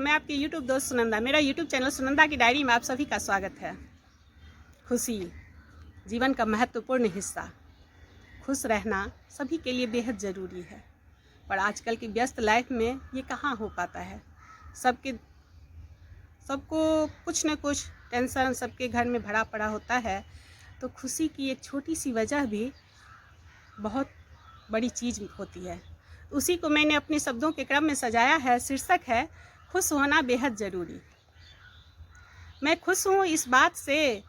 मैं आपकी यूट्यूब दोस्त सुनंदा। मेरा यूट्यूब चैनल सुनंदा की डायरी में आप सभी का स्वागत है। खुशी जीवन का महत्वपूर्ण हिस्सा। खुश रहना सभी के लिए बेहद ज़रूरी है, पर आजकल की व्यस्त लाइफ में ये कहाँ हो पाता है। सबको कुछ न कुछ टेंशन सबके घर में भरा पड़ा होता है, तो खुशी की एक छोटी सी वजह भी बहुत बड़ी चीज़ होती है। उसी को मैंने अपने शब्दों के क्रम में सजाया है। शीर्षक है खुश होना बेहद ज़रूरी। मैं खुश हूँ इस बात से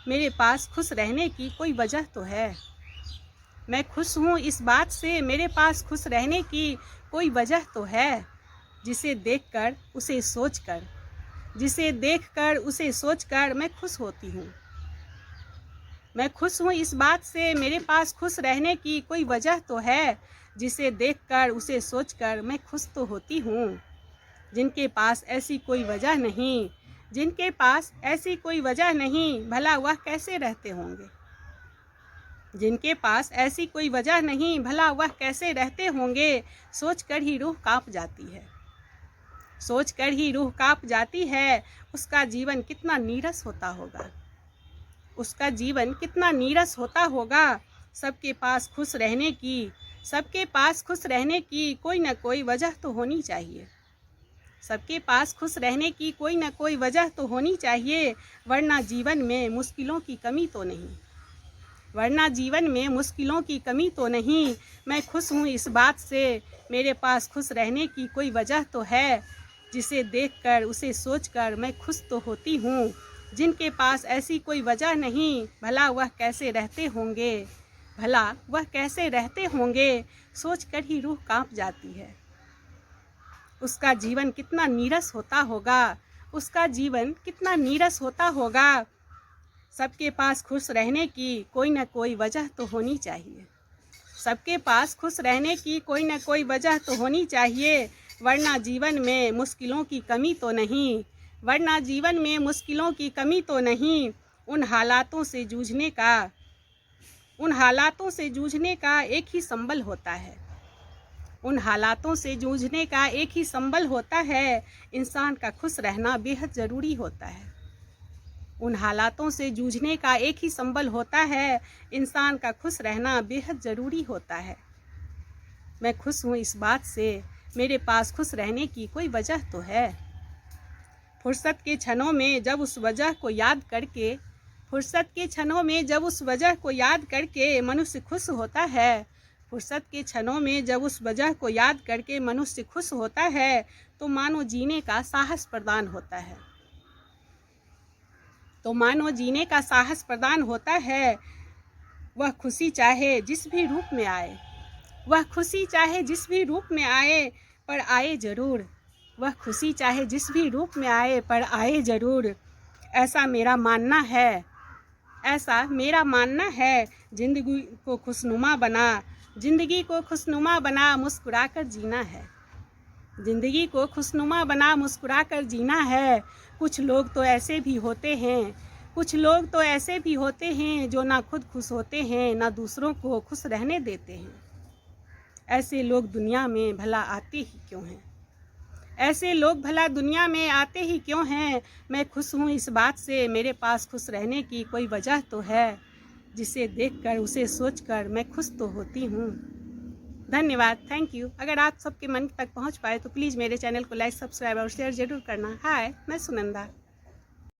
मेरे पास खुश रहने की कोई वजह तो है। मैं खुश हूँ इस बात से मेरे पास खुश रहने की कोई वजह तो है। जिसे देखकर उसे सोचकर मैं खुश होती हूँ। मैं खुश हूँ इस बात से मेरे पास खुश रहने की कोई वजह तो है। जिसे देखकर उसे सोचकर मैं खुश तो होती हूँ। जिनके पास ऐसी कोई वजह नहीं, भला वह कैसे रहते होंगे। जिनके पास ऐसी कोई वजह नहीं, भला वह कैसे रहते होंगे। सोचकर ही रूह कांप जाती है। उसका जीवन कितना नीरस होता होगा। सबके पास खुश रहने की कोई न कोई वजह तो होनी चाहिए। वरना जीवन में मुश्किलों की कमी तो नहीं। मैं खुश हूँ इस बात से मेरे पास खुश रहने की कोई वजह तो है। जिसे देखकर उसे सोचकर मैं खुश तो होती हूँ। जिनके पास ऐसी कोई वजह नहीं, भला वह कैसे रहते होंगे। सोचकर ही रूह कांप जाती है। उसका जीवन कितना नीरस होता होगा। सबके पास खुश रहने की कोई न कोई वजह तो होनी चाहिए। वरना जीवन में मुश्किलों की कमी तो नहीं। उन हालातों से जूझने का एक ही संबल होता है। इंसान का खुश रहना बेहद ज़रूरी होता है। मैं खुश हूँ इस बात से मेरे पास खुश रहने की कोई वजह तो है। फुर्सत के क्षणों में जब उस वजह को याद करके मनुष्य खुश होता है, तो मानो जीने का साहस प्रदान होता है। वह खुशी चाहे जिस भी रूप में आए, पर आए ज़रूर। ऐसा मेरा मानना है। जिंदगी को खुशनुमा बना मुस्कुराकर जीना है। कुछ लोग तो ऐसे भी होते हैं जो ना खुद खुश होते हैं, ना दूसरों को खुश रहने देते हैं। ऐसे लोग दुनिया में भला आते ही क्यों हैं। मैं खुश हूँ इस बात से मेरे पास खुश रहने की कोई वजह तो है। जिसे देखकर उसे सोचकर मैं खुश तो होती हूँ। धन्यवाद, थैंक यू। अगर आप सबके मन तक पहुँच पाए तो प्लीज़ मेरे चैनल को लाइक, सब्सक्राइब और शेयर ज़रूर करना। हाय, मैं सुनंदा।